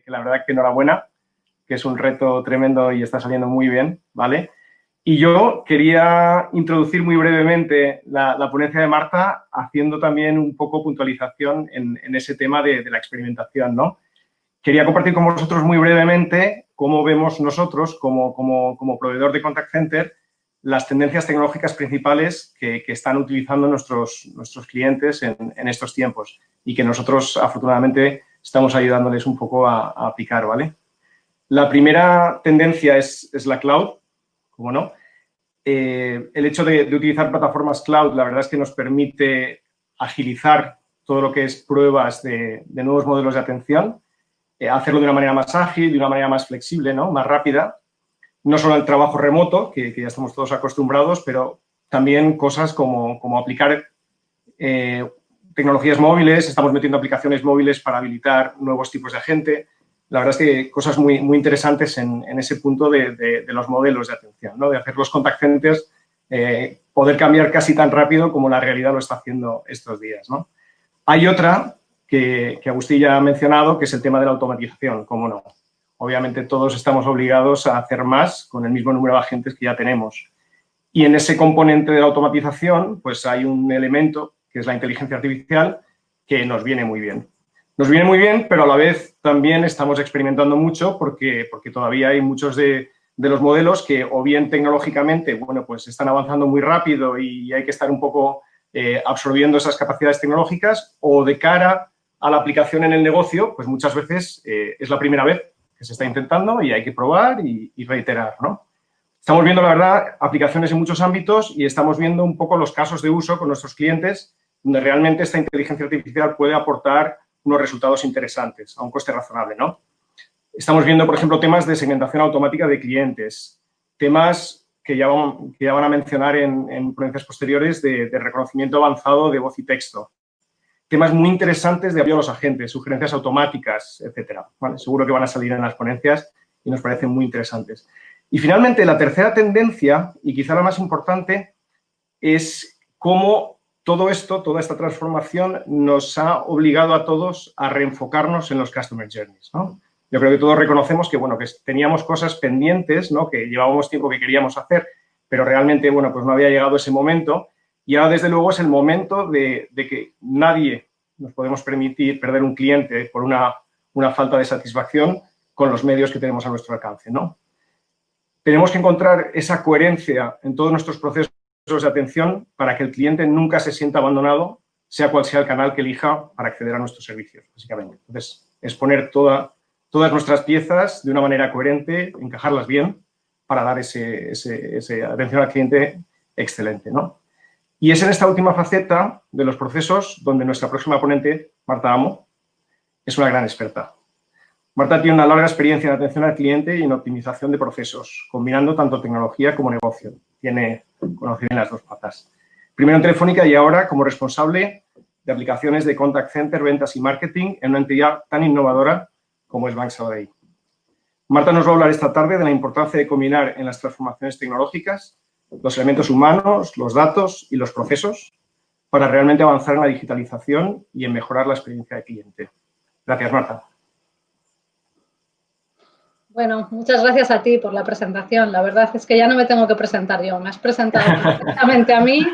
que la verdad que enhorabuena, que es un reto tremendo y está saliendo muy bien, ¿vale? Y yo quería introducir muy brevemente la ponencia de Marta, haciendo también un poco puntualización en ese tema de la experimentación, ¿no? Quería compartir con vosotros muy brevemente cómo vemos nosotros, como proveedor de contact center, las tendencias tecnológicas principales que están utilizando nuestros clientes en estos tiempos y que nosotros, afortunadamente, estamos ayudándoles un poco a aplicar, ¿vale? La primera tendencia es la cloud, como no. El hecho de utilizar plataformas cloud, la verdad es que nos permite agilizar todo lo que es pruebas de nuevos modelos de atención, hacerlo de una manera más ágil, de una manera más flexible, ¿no? Más rápida. No solo el trabajo remoto, que ya estamos todos acostumbrados, pero también cosas como aplicar tecnologías móviles, estamos metiendo aplicaciones móviles para habilitar nuevos tipos de agente. La verdad es que cosas muy interesantes en ese punto de los modelos de atención, ¿no? De hacer los contact centers, poder cambiar casi tan rápido como la realidad lo está haciendo estos días, ¿no? Hay otra que Agustín ya ha mencionado, que es el tema de la automatización, cómo no. Obviamente todos estamos obligados a hacer más con el mismo número de agentes que ya tenemos. Y en ese componente de la automatización, pues hay un elemento, que es la inteligencia artificial, que nos viene muy bien. Nos viene muy bien, pero a la vez también estamos experimentando mucho porque todavía hay muchos de los modelos que o bien tecnológicamente, bueno, pues están avanzando muy rápido y hay que estar un poco absorbiendo esas capacidades tecnológicas, o de cara a la aplicación en el negocio, pues muchas veces es la primera vez que se está intentando y hay que probar y reiterar, ¿no? Estamos viendo, la verdad, aplicaciones en muchos ámbitos y estamos viendo un poco los casos de uso con nuestros clientes donde realmente esta inteligencia artificial puede aportar unos resultados interesantes a un coste razonable, ¿no? Estamos viendo, por ejemplo, temas de segmentación automática de clientes, temas que ya van a mencionar en ponencias posteriores de reconocimiento avanzado de voz y texto, temas muy interesantes de apoyo a los agentes, sugerencias automáticas, etcétera, ¿vale? Seguro que van a salir en las ponencias y nos parecen muy interesantes. Y finalmente, la tercera tendencia, y quizá la más importante, es cómo todo esto, toda esta transformación nos ha obligado a todos a reenfocarnos en los Customer Journeys, ¿no? Yo creo que todos reconocemos que, bueno, que teníamos cosas pendientes, ¿no? Que llevábamos tiempo que queríamos hacer, pero realmente, bueno, pues no había llegado ese momento. Y ahora, desde luego, es el momento de que nadie nos podemos permitir perder un cliente por una falta de satisfacción con los medios que tenemos a nuestro alcance, ¿no? Tenemos que encontrar esa coherencia en todos nuestros procesos de atención para que el cliente nunca se sienta abandonado, sea cual sea el canal que elija para acceder a nuestros servicios, básicamente. Entonces, es poner todas nuestras piezas de una manera coherente, encajarlas bien para dar ese atención al cliente excelente, ¿no? Y es en esta última faceta de los procesos donde nuestra próxima ponente, Marta Amo, es una gran experta. Marta tiene una larga experiencia en atención al cliente y en optimización de procesos, combinando tanto tecnología como negocio. Tiene conocimiento en las dos patas. Primero en Telefónica y ahora como responsable de aplicaciones de contact center, ventas y marketing en una entidad tan innovadora como es Bank Sabadell. Marta nos va a hablar esta tarde de la importancia de combinar en las transformaciones tecnológicas los elementos humanos, los datos y los procesos para realmente avanzar en la digitalización y en mejorar la experiencia del cliente. Gracias, Marta. Bueno, muchas gracias a ti por la presentación. La verdad es que ya no me tengo que presentar yo. Me has presentado perfectamente a mí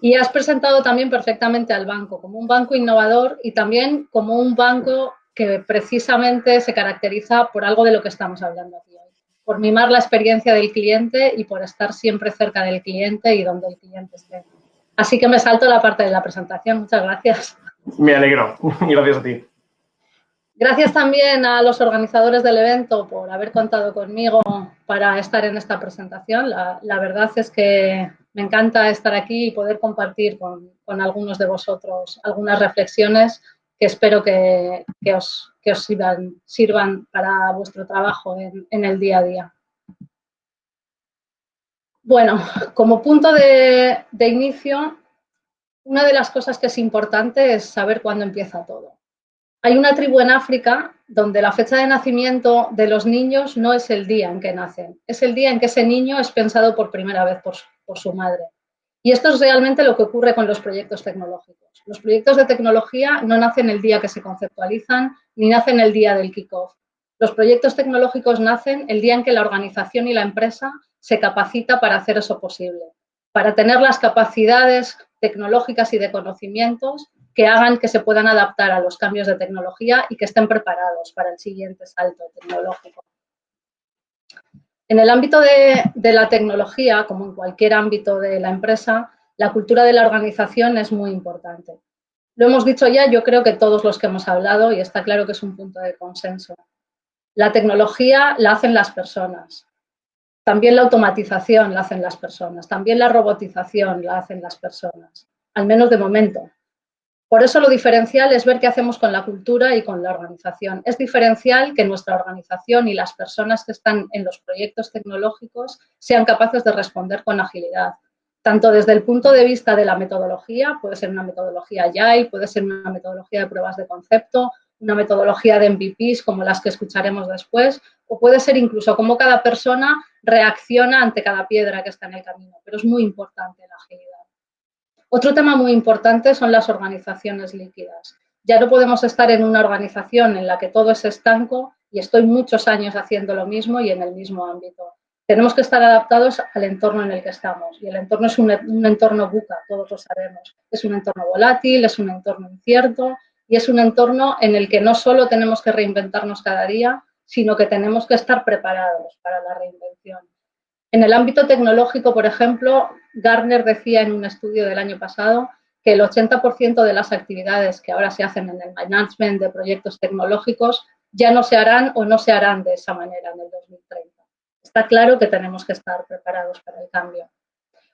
y has presentado también perfectamente al banco, como un banco innovador y también como un banco que precisamente se caracteriza por algo de lo que estamos hablando aquí hoy, por mimar la experiencia del cliente y por estar siempre cerca del cliente y donde el cliente esté. Así que me salto la parte de la presentación. Muchas gracias. Me alegro. Gracias a ti. Gracias también a los organizadores del evento por haber contado conmigo para estar en esta presentación. La verdad es que me encanta estar aquí y poder compartir con algunos de vosotros algunas reflexiones que espero que os sirvan para vuestro trabajo en el día a día. Bueno, como punto de inicio, una de las cosas que es importante es saber cuándo empieza todo. Hay una tribu en África donde la fecha de nacimiento de los niños no es el día en que nacen, es el día en que ese niño es pensado por primera vez por su madre. Y esto es realmente lo que ocurre con los proyectos tecnológicos. Los proyectos de tecnología no nacen el día que se conceptualizan ni nacen el día del kick-off. Los proyectos tecnológicos nacen el día en que la organización y la empresa se capacita para hacer eso posible, para tener las capacidades tecnológicas y de conocimientos que hagan que se puedan adaptar a los cambios de tecnología y que estén preparados para el siguiente salto tecnológico. En el ámbito de la tecnología, como en cualquier ámbito de la empresa, la cultura de la organización es muy importante. Lo hemos dicho ya, yo creo que todos los que hemos hablado, y está claro que es un punto de consenso. La tecnología la hacen las personas. También la automatización la hacen las personas. También la robotización la hacen las personas. Al menos de momento. Por eso lo diferencial es ver qué hacemos con la cultura y con la organización. Es diferencial que nuestra organización y las personas que están en los proyectos tecnológicos sean capaces de responder con agilidad. Tanto desde el punto de vista de la metodología, puede ser una metodología Agile, puede ser una metodología de pruebas de concepto, una metodología de MVPs como las que escucharemos después, o puede ser incluso cómo cada persona reacciona ante cada piedra que está en el camino. Pero es muy importante la agilidad. Otro tema muy importante son las organizaciones líquidas. Ya no podemos estar en una organización en la que todo es estanco y estoy muchos años haciendo lo mismo y en el mismo ámbito. Tenemos que estar adaptados al entorno en el que estamos y el entorno es un entorno VUCA, todos lo sabemos. Es un entorno volátil, es un entorno incierto y es un entorno en el que no solo tenemos que reinventarnos cada día, sino que tenemos que estar preparados para la reinvención. En el ámbito tecnológico, por ejemplo, Gartner decía en un estudio del año pasado que el 80% de las actividades que ahora se hacen en el management de proyectos tecnológicos ya no se harán o no se harán de esa manera en el 2030. Está claro que tenemos que estar preparados para el cambio.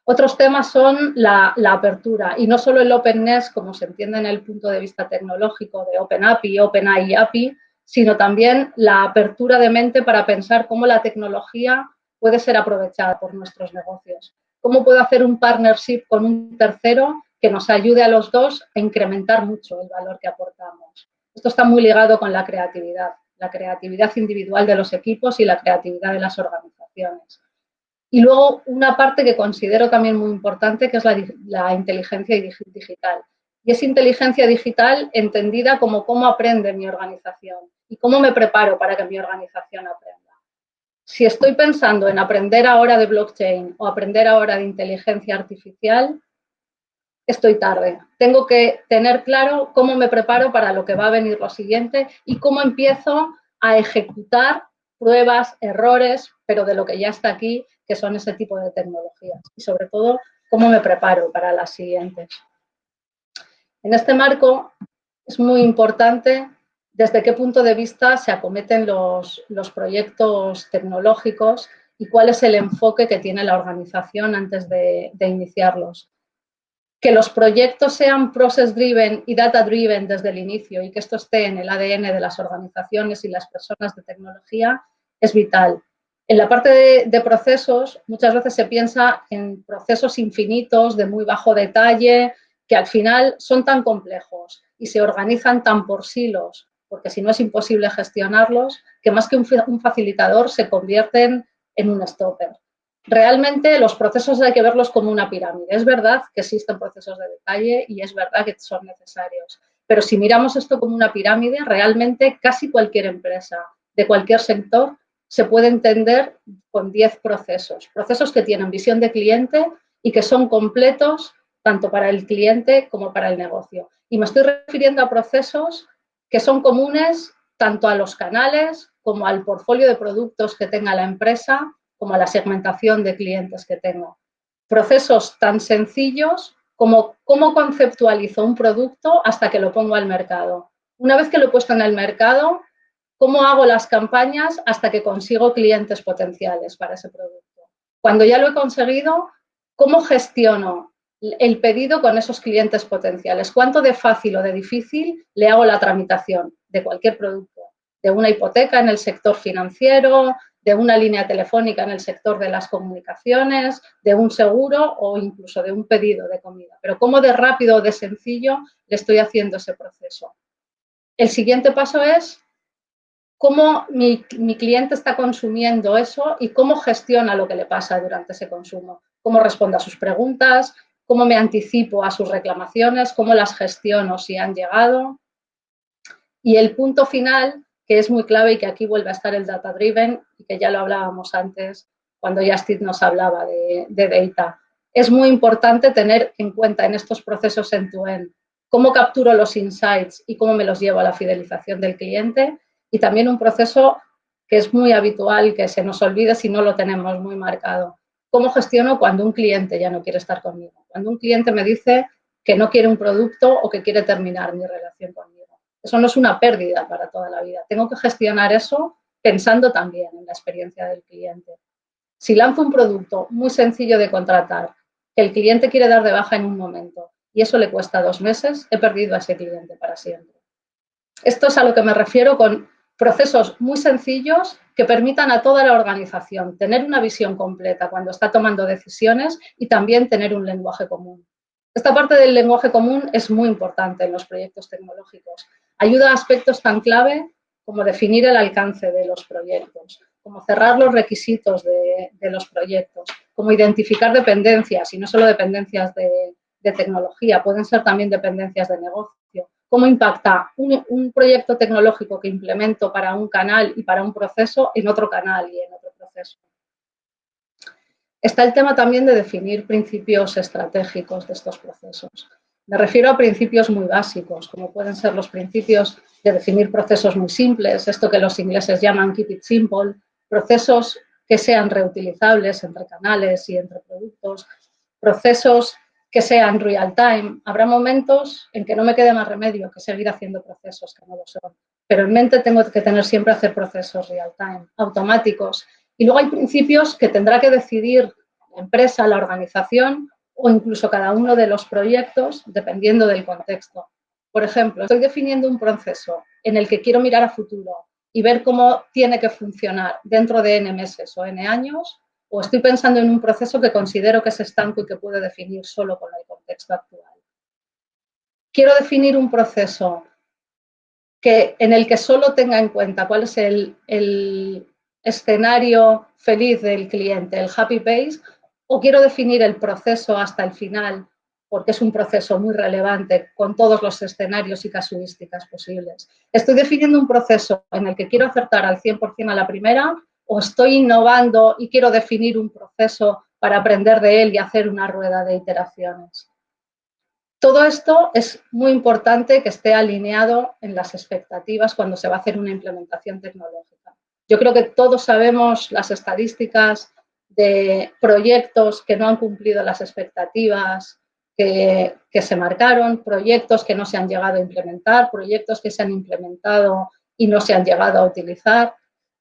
Otros temas son la apertura y no solo el openness, como se entiende en el punto de vista tecnológico de Open API, Open AI API, sino también la apertura de mente para pensar cómo la tecnología puede ser aprovechada por nuestros negocios. ¿Cómo puedo hacer un partnership con un tercero que nos ayude a los dos a incrementar mucho el valor que aportamos? Esto está muy ligado con la creatividad individual de los equipos y la creatividad de las organizaciones. Y luego una parte que considero también muy importante, que es la inteligencia digital. Y es inteligencia digital entendida como cómo aprende mi organización y cómo me preparo para que mi organización aprenda. Si estoy pensando en aprender ahora de blockchain o aprender ahora de inteligencia artificial, estoy tarde. Tengo que tener claro cómo me preparo para lo que va a venir lo siguiente y cómo empiezo a ejecutar pruebas, errores, pero de lo que ya está aquí, que son ese tipo de tecnologías. Y sobre todo, cómo me preparo para las siguientes. En este marco es muy importante desde qué punto de vista se acometen los proyectos tecnológicos y cuál es el enfoque que tiene la organización antes de iniciarlos. Que los proyectos sean process-driven y data-driven desde el inicio y que esto esté en el ADN de las organizaciones y las personas de tecnología es vital. En la parte de procesos, muchas veces se piensa en procesos infinitos de muy bajo detalle que al final son tan complejos y se organizan tan por silos, porque si no es imposible gestionarlos, que más que un facilitador se convierten en un stopper. Realmente los procesos hay que verlos como una pirámide. Es verdad que existen procesos de detalle y es verdad que son necesarios, pero si miramos esto como una pirámide, realmente casi cualquier empresa de cualquier sector se puede entender con 10 procesos. Procesos que tienen visión de cliente y que son completos tanto para el cliente como para el negocio. Y me estoy refiriendo a procesos que son comunes tanto a los canales como al portfolio de productos que tenga la empresa, como a la segmentación de clientes que tengo. Procesos tan sencillos como cómo conceptualizo un producto hasta que lo pongo al mercado. Una vez que lo he puesto en el mercado, cómo hago las campañas hasta que consigo clientes potenciales para ese producto. Cuando ya lo he conseguido, ¿cómo gestiono el pedido con esos clientes potenciales? ¿Cuánto de fácil o de difícil le hago la tramitación de cualquier producto? De una hipoteca en el sector financiero, de una línea telefónica en el sector de las comunicaciones, de un seguro o incluso de un pedido de comida. Pero cómo de rápido o de sencillo le estoy haciendo ese proceso. El siguiente paso es cómo mi cliente está consumiendo eso y cómo gestiona lo que le pasa durante ese consumo. Cómo responde a sus preguntas, cómo me anticipo a sus reclamaciones, cómo las gestiono si han llegado. Y el punto final que es muy clave y que aquí vuelve a estar el data driven y que ya lo hablábamos antes cuando Yastit nos hablaba de data. Es muy importante tener en cuenta en estos procesos end-to-end cómo capturo los insights y cómo me los llevo a la fidelización del cliente, y también un proceso que es muy habitual que se nos olvide si no lo tenemos muy marcado. ¿Cómo gestiono cuando un cliente ya no quiere estar conmigo? Cuando un cliente me dice que no quiere un producto o que quiere terminar mi relación conmigo. Eso no es una pérdida para toda la vida. Tengo que gestionar eso pensando también en la experiencia del cliente. Si lanzo un producto muy sencillo de contratar, que el cliente quiere dar de baja en un momento y eso le cuesta 2 meses, he perdido a ese cliente para siempre. Esto es a lo que me refiero con procesos muy sencillos que permitan a toda la organización tener una visión completa cuando está tomando decisiones y también tener un lenguaje común. Esta parte del lenguaje común es muy importante en los proyectos tecnológicos. Ayuda a aspectos tan clave como definir el alcance de los proyectos, como cerrar los requisitos de los proyectos, como identificar dependencias, y no solo dependencias de tecnología, pueden ser también dependencias de negocio. Cómo impacta un proyecto tecnológico que implemento para un canal y para un proceso en otro canal y en otro proceso. Está el tema también de definir principios estratégicos de estos procesos. Me refiero a principios muy básicos, como pueden ser los principios de definir procesos muy simples, esto que los ingleses llaman keep it simple, procesos que sean reutilizables entre canales y entre productos, procesos que sean real time. Habrá momentos en que no me quede más remedio que seguir haciendo procesos que no lo son, pero en mente tengo que tener siempre hacer procesos real time, automáticos. Y luego hay principios que tendrá que decidir la empresa, la organización o incluso cada uno de los proyectos dependiendo del contexto. Por ejemplo, estoy definiendo un proceso en el que quiero mirar a futuro y ver cómo tiene que funcionar dentro de N meses o N años, o estoy pensando en un proceso que considero que es estanco y que puedo definir solo con el contexto actual. Quiero definir un proceso en el que solo tenga en cuenta cuál es el escenario feliz del cliente, el happy pace, o quiero definir el proceso hasta el final, porque es un proceso muy relevante con todos los escenarios y casuísticas posibles. ¿Estoy definiendo un proceso en el que quiero acertar al 100% a la primera, o estoy innovando y quiero definir un proceso para aprender de él y hacer una rueda de iteraciones? Todo esto es muy importante que esté alineado en las expectativas cuando se va a hacer una implementación tecnológica. Yo creo que todos sabemos las estadísticas de proyectos que no han cumplido las expectativas que se marcaron, proyectos que no se han llegado a implementar, proyectos que se han implementado y no se han llegado a utilizar.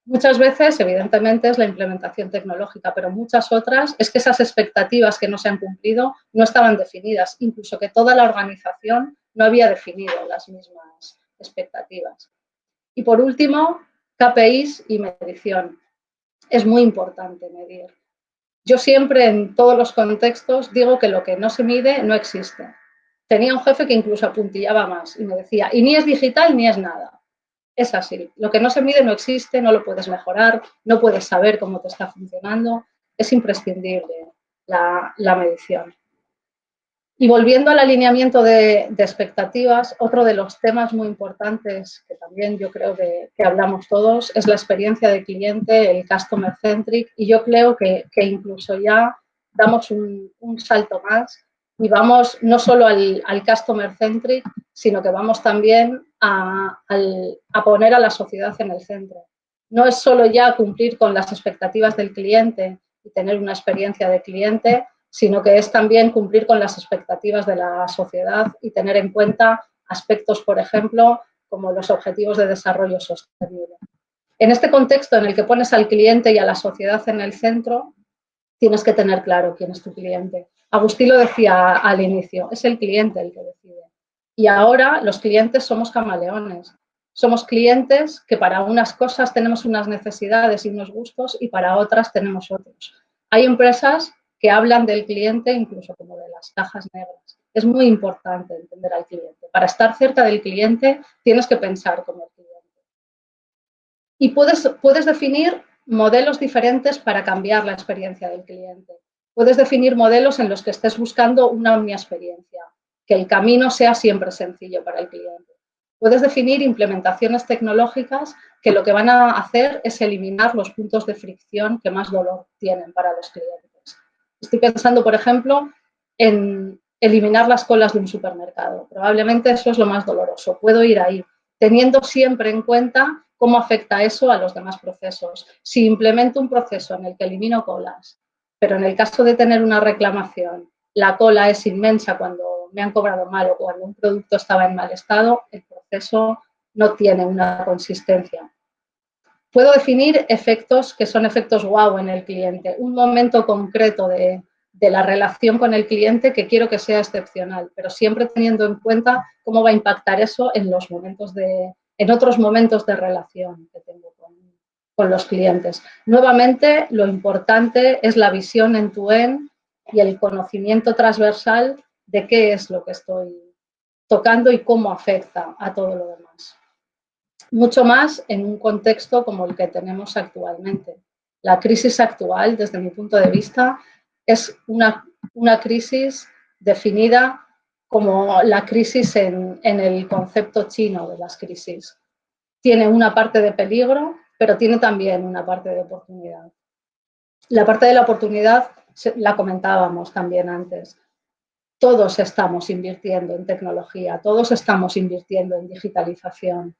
Muchas veces, evidentemente, es la implementación tecnológica, pero muchas otras es que esas expectativas que no se han cumplido no estaban definidas, incluso que toda la organización no había definido las mismas expectativas. Y por último, KPIs y medición. Es muy importante medir. Yo siempre, en todos los contextos, digo que lo que no se mide no existe. Tenía un jefe que incluso apuntillaba más y me decía, y ni es digital ni es nada. Es así. Lo que no se mide no existe, no lo puedes mejorar, no puedes saber cómo te está funcionando. Es imprescindible la medición. Y volviendo al alineamiento de expectativas, otro de los temas muy importantes que también yo creo que hablamos todos es la experiencia de cliente, el customer centric, y yo creo que incluso ya damos un salto más y vamos no solo al customer centric, sino que vamos también a poner a la sociedad en el centro. No es solo ya cumplir con las expectativas del cliente y tener una experiencia de cliente, sino que es también cumplir con las expectativas de la sociedad y tener en cuenta aspectos, por ejemplo, como los objetivos de desarrollo sostenible. En este contexto en el que pones al cliente y a la sociedad en el centro, tienes que tener claro quién es tu cliente. Agustín lo decía al inicio, es el cliente el que decide. Y ahora los clientes somos camaleones. Somos clientes que para unas cosas tenemos unas necesidades y unos gustos y para otras tenemos otros. Hay empresas que hablan del cliente incluso como de las cajas negras. Es muy importante entender al cliente. Para estar cerca del cliente tienes que pensar como el cliente. Y puedes definir modelos diferentes para cambiar la experiencia del cliente. Puedes definir modelos en los que estés buscando una omniexperiencia, que el camino sea siempre sencillo para el cliente. Puedes definir implementaciones tecnológicas que lo que van a hacer es eliminar los puntos de fricción que más dolor tienen para los clientes. Estoy pensando, por ejemplo, en eliminar las colas de un supermercado. Probablemente eso es lo más doloroso. Puedo ir ahí, teniendo siempre en cuenta cómo afecta eso a los demás procesos. Si implemento un proceso en el que elimino colas, pero en el caso de tener una reclamación, la cola es inmensa cuando me han cobrado mal o cuando un producto estaba en mal estado, el proceso no tiene una consistencia. Puedo definir efectos que son efectos wow en el cliente, un momento concreto de la relación con el cliente que quiero que sea excepcional, pero siempre teniendo en cuenta cómo va a impactar eso en otros momentos de relación que tengo con los clientes. Nuevamente, lo importante es la visión end-to-end y el conocimiento transversal de qué es lo que estoy tocando y cómo afecta a todo lo demás. Mucho más en un contexto como el que tenemos actualmente. La crisis actual, desde mi punto de vista, es una crisis definida como la crisis en el concepto chino de las crisis. Tiene una parte de peligro, pero tiene también una parte de oportunidad. La parte de la oportunidad la comentábamos también antes. Todos estamos invirtiendo en tecnología, todos estamos invirtiendo en digitalización.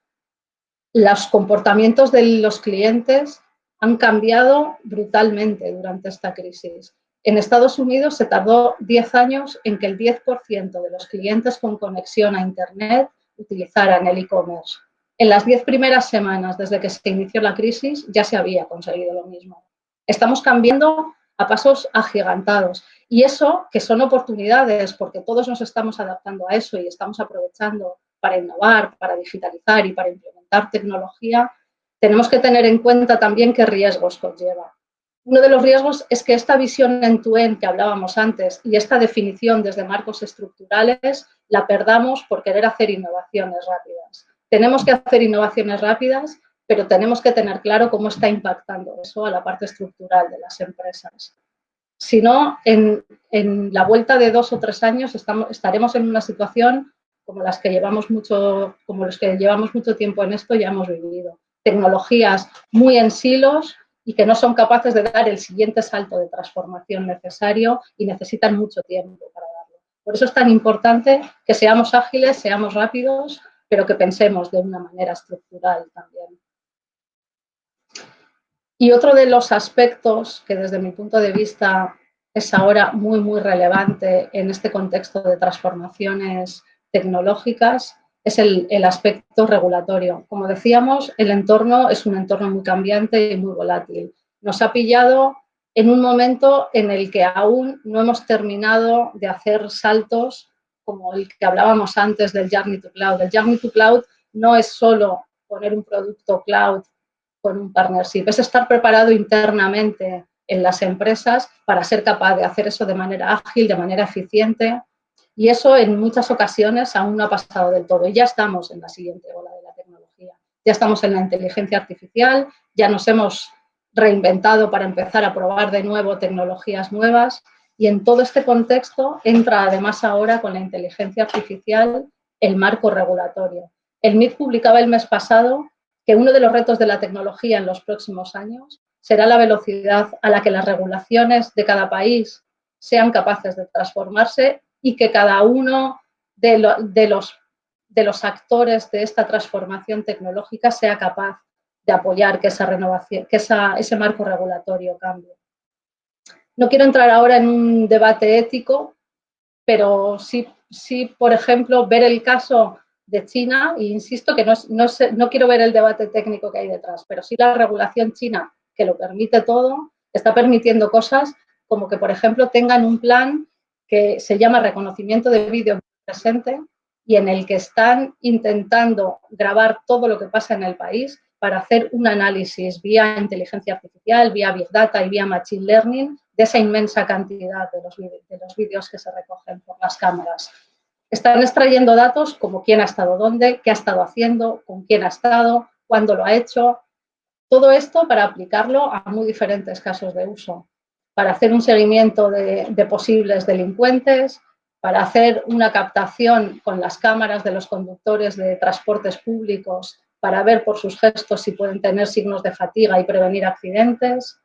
Los comportamientos de los clientes han cambiado brutalmente durante esta crisis. En Estados Unidos se tardó 10 años en que el 10% de los clientes con conexión a Internet utilizaran el e-commerce. En las 10 primeras semanas desde que se inició la crisis ya se había conseguido lo mismo. Estamos cambiando a pasos agigantados y eso que son oportunidades porque todos nos estamos adaptando a eso y estamos aprovechando para innovar, para digitalizar y para implementar tecnología, tenemos que tener en cuenta también qué riesgos conlleva. Uno de los riesgos es que esta visión end-to-end que hablábamos antes y esta definición desde marcos estructurales la perdamos por querer hacer innovaciones rápidas. Tenemos que hacer innovaciones rápidas, pero tenemos que tener claro cómo está impactando eso a la parte estructural de las empresas. Si no, en la vuelta de 2 o 3 años estaremos en una situación como los que llevamos mucho tiempo en esto ya hemos vivido. Tecnologías muy en silos y que no son capaces de dar el siguiente salto de transformación necesario y necesitan mucho tiempo para darlo. Por eso es tan importante que seamos ágiles, seamos rápidos, pero que pensemos de una manera estructural también. Y otro de los aspectos que desde mi punto de vista es ahora muy, muy relevante en este contexto de transformaciones tecnológicas es el aspecto regulatorio. Como decíamos, el entorno es un entorno muy cambiante y muy volátil. Nos ha pillado en un momento en el que aún no hemos terminado de hacer saltos como el que hablábamos antes del Journey to Cloud. El Journey to Cloud no es solo poner un producto cloud con un partnership, es estar preparado internamente en las empresas para ser capaz de hacer eso de manera ágil, de manera eficiente. Y eso en muchas ocasiones aún no ha pasado del todo. Y ya estamos en la siguiente ola de la tecnología. Ya estamos en la inteligencia artificial, ya nos hemos reinventado para empezar a probar de nuevo tecnologías nuevas. Y en todo este contexto entra además ahora con la inteligencia artificial el marco regulatorio. El MIT publicaba el mes pasado que uno de los retos de la tecnología en los próximos años será la velocidad a la que las regulaciones de cada país sean capaces de transformarse y que cada uno de los actores de esta transformación tecnológica sea capaz de apoyar que esa renovación, que ese marco regulatorio cambie. No quiero entrar ahora en un debate ético, pero sí, por ejemplo, ver el caso de China, e insisto que no quiero ver el debate técnico que hay detrás, pero sí la regulación china, que lo permite todo, está permitiendo cosas como que, por ejemplo, tengan un plan que se llama reconocimiento de vídeo presente y en el que están intentando grabar todo lo que pasa en el país para hacer un análisis vía inteligencia artificial, vía Big Data y vía Machine Learning de esa inmensa cantidad de los vídeos que se recogen por las cámaras. Están extrayendo datos como quién ha estado dónde, qué ha estado haciendo, con quién ha estado, cuándo lo ha hecho. Todo esto para aplicarlo a muy diferentes casos de uso. Para hacer un seguimiento de posibles delincuentes, para hacer una captación con las cámaras de los conductores de transportes públicos para ver por sus gestos si pueden tener signos de fatiga y prevenir accidentes.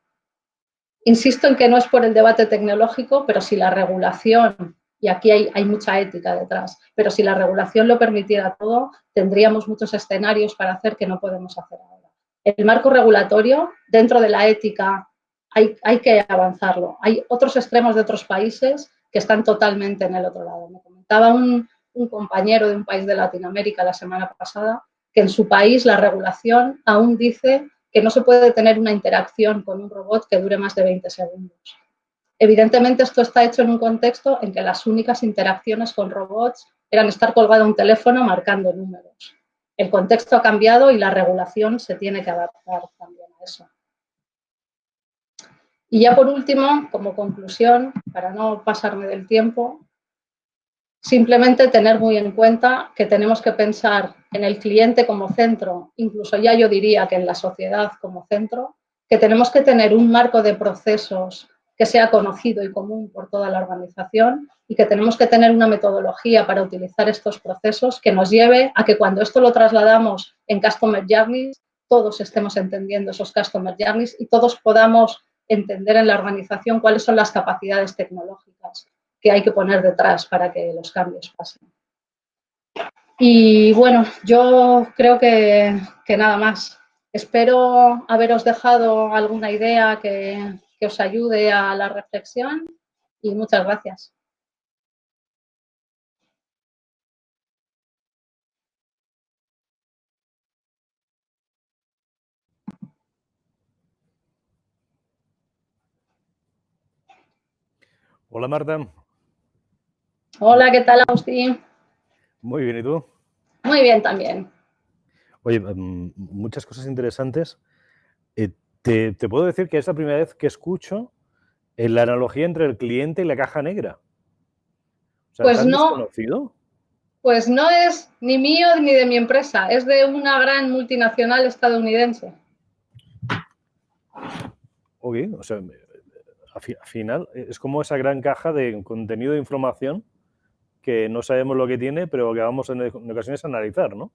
Insisto en que no es por el debate tecnológico, pero si la regulación, y aquí hay mucha ética detrás, pero si la regulación lo permitiera todo, tendríamos muchos escenarios para hacer que no podemos hacer ahora. El marco regulatorio, dentro de la ética, hay que avanzarlo. Hay otros extremos de otros países que están totalmente en el otro lado. Me comentaba un compañero de un país de Latinoamérica la semana pasada que en su país la regulación aún dice que no se puede tener una interacción con un robot que dure más de 20 segundos. Evidentemente, esto está hecho en un contexto en que las únicas interacciones con robots eran estar colgado a un teléfono marcando números. El contexto ha cambiado y la regulación se tiene que adaptar también a eso. Y ya por último, como conclusión, para no pasarme del tiempo, simplemente tener muy en cuenta que tenemos que pensar en el cliente como centro, incluso ya yo diría que en la sociedad como centro, que tenemos que tener un marco de procesos que sea conocido y común por toda la organización y que tenemos que tener una metodología para utilizar estos procesos que nos lleve a que cuando esto lo trasladamos en Customer Journeys, todos estemos entendiendo esos Customer Journeys y todos podamos entender en la organización cuáles son las capacidades tecnológicas que hay que poner detrás para que los cambios pasen. Y bueno, yo creo que nada más. Espero haberos dejado alguna idea que os ayude a la reflexión y muchas gracias. Hola Marta. Hola, ¿qué tal, Agustín? Muy bien, ¿y tú? Muy bien también. Oye, muchas cosas interesantes. Te puedo decir que es la primera vez que escucho la analogía entre el cliente y la caja negra. O sea, Pues ¿tan no, desconocido? pues no es ni mío ni de mi empresa, es de una gran multinacional estadounidense. Ok, o sea, al final es como esa gran caja de contenido de información que no sabemos lo que tiene, pero que vamos en ocasiones a analizar, ¿no?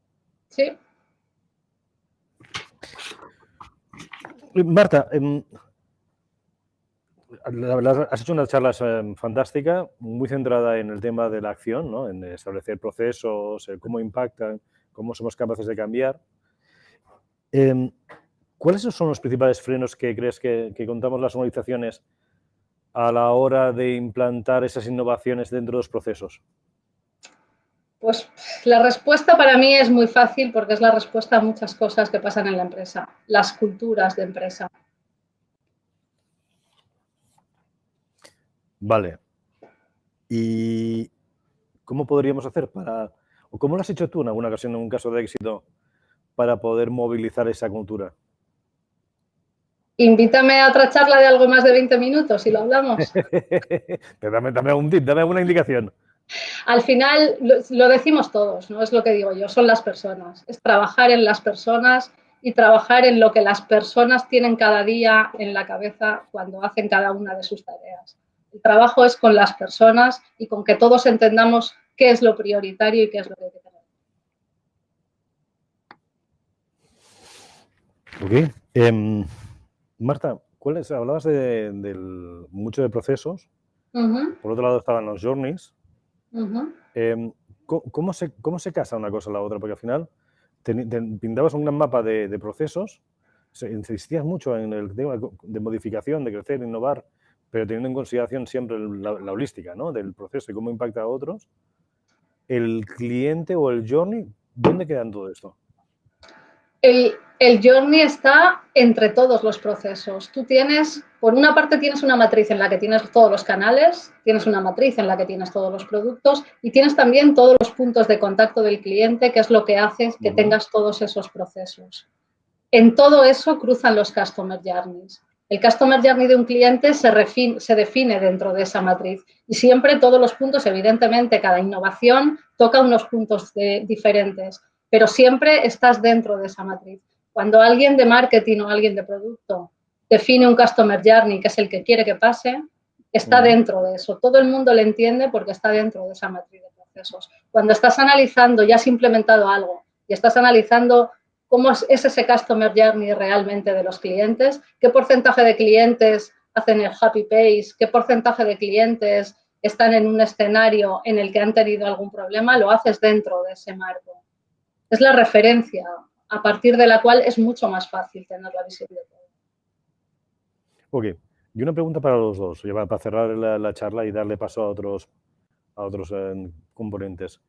Sí. Marta, has hecho una charla fantástica, muy centrada en el tema de la acción, ¿no? En establecer procesos, cómo impactan, cómo somos capaces de cambiar. ¿Cuáles son los principales frenos que crees que contamos las organizaciones a la hora de implantar esas innovaciones dentro de los procesos? Pues la respuesta para mí es muy fácil porque es la respuesta a muchas cosas que pasan en la empresa, las culturas de empresa. Vale. ¿Y cómo podríamos hacer o cómo lo has hecho tú en alguna ocasión, en un caso de éxito, para poder movilizar esa cultura? Invítame a otra charla de algo más de 20 minutos y lo hablamos. Dame un tip, dame alguna indicación. Al final lo decimos todos, ¿no? Es lo que digo yo, son las personas. Es trabajar en las personas y trabajar en lo que las personas tienen cada día en la cabeza cuando hacen cada una de sus tareas. El trabajo es con las personas y con que todos entendamos qué es lo prioritario y qué es lo que hay que tener. Ok. Marta, hablabas mucho de procesos. Por otro lado estaban los journeys. ¿Cómo se casa una cosa a la otra? Porque al final pintabas un gran mapa de procesos, insistías mucho en el tema de modificación, de crecer, innovar, pero teniendo en consideración siempre la holística, ¿no? Del proceso y cómo impacta a otros. ¿El cliente o el journey, dónde queda en todo esto? El journey está entre todos los procesos. Tú tienes, por una parte tienes una matriz en la que tienes todos los canales, tienes una matriz en la que tienes todos los productos y tienes también todos los puntos de contacto del cliente, que es lo que hace que tengas todos esos procesos. En todo eso cruzan los Customer Journeys. El Customer Journey de un cliente se define dentro de esa matriz y siempre todos los puntos, evidentemente, cada innovación toca unos puntos diferentes, pero siempre estás dentro de esa matriz. Cuando alguien de marketing o alguien de producto define un Customer Journey, que es el que quiere que pase, está dentro de eso. Todo el mundo le entiende porque está dentro de esa matriz de procesos. Cuando estás analizando, ya has implementado algo y estás analizando cómo es ese customer journey realmente de los clientes, qué porcentaje de clientes hacen el happy pace, qué porcentaje de clientes están en un escenario en el que han tenido algún problema, lo haces dentro de ese marco. Es la referencia a partir de la cual es mucho más fácil tener la visibilidad. Ok, y una pregunta para los dos, ya para cerrar la charla y darle paso a otros componentes.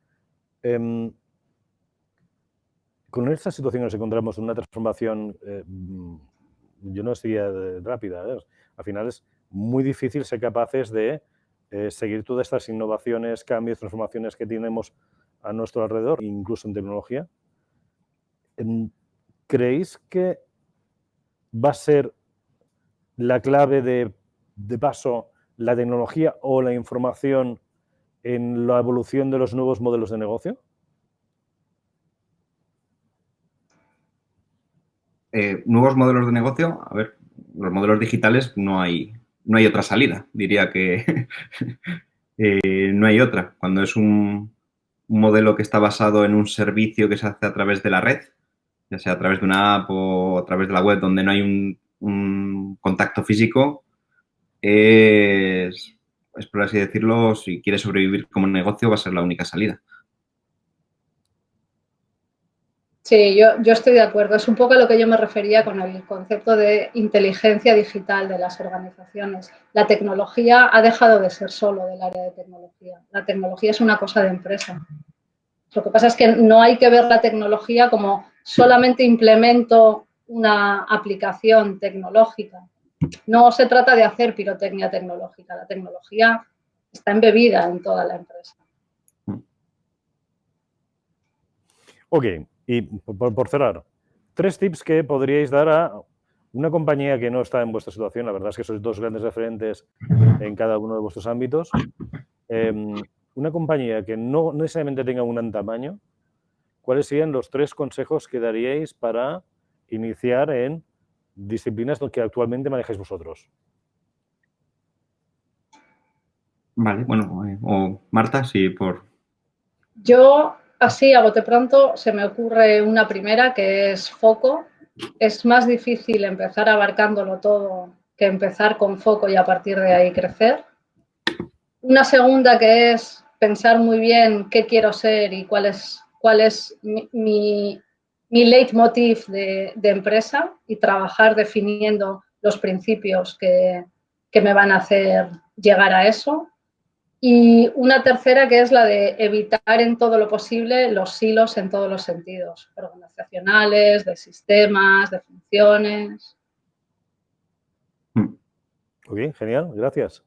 Con esta situación nos encontramos en una transformación, yo no sería rápida, ¿eh? Al final es muy difícil ser capaces de seguir todas estas innovaciones, cambios, transformaciones que tenemos a nuestro alrededor, incluso en tecnología. ¿Creéis que va a ser la clave de paso la tecnología o la información en la evolución de los nuevos modelos de negocio? Nuevos modelos de negocio, a ver, los modelos digitales no hay otra salida. Diría que no hay otra. Cuando es un modelo que está basado en un servicio que se hace a través de la red, ya sea a través de una app o a través de la web, donde no hay un contacto físico, es por así decirlo, si quieres sobrevivir como negocio, va a ser la única salida. Sí, yo estoy de acuerdo. Es un poco a lo que yo me refería con el concepto de inteligencia digital de las organizaciones. La tecnología ha dejado de ser solo del área de tecnología. La tecnología es una cosa de empresa. Lo que pasa es que no hay que ver la tecnología como solamente implemento una aplicación tecnológica. No se trata de hacer pirotecnia tecnológica. La tecnología está embebida en toda la empresa. Ok, y por cerrar, 3 tips que podríais dar a una compañía que no está en vuestra situación. La verdad es que sois 2 grandes referentes en cada uno de vuestros ámbitos. Una compañía que no necesariamente tenga un gran tamaño, ¿cuáles serían los 3 consejos que daríais para iniciar en disciplinas que actualmente manejáis vosotros? Vale, bueno, o Marta, sí, por... Yo, así a bote pronto, se me ocurre una primera que es foco. Es más difícil empezar abarcándolo todo que empezar con foco y a partir de ahí crecer. Una segunda que es pensar muy bien qué quiero ser y cuál es mi leitmotiv de empresa y trabajar definiendo los principios que me van a hacer llegar a eso. Y una tercera que es la de evitar en todo lo posible los silos en todos los sentidos, organizacionales, de sistemas, de funciones. Ok, genial, gracias.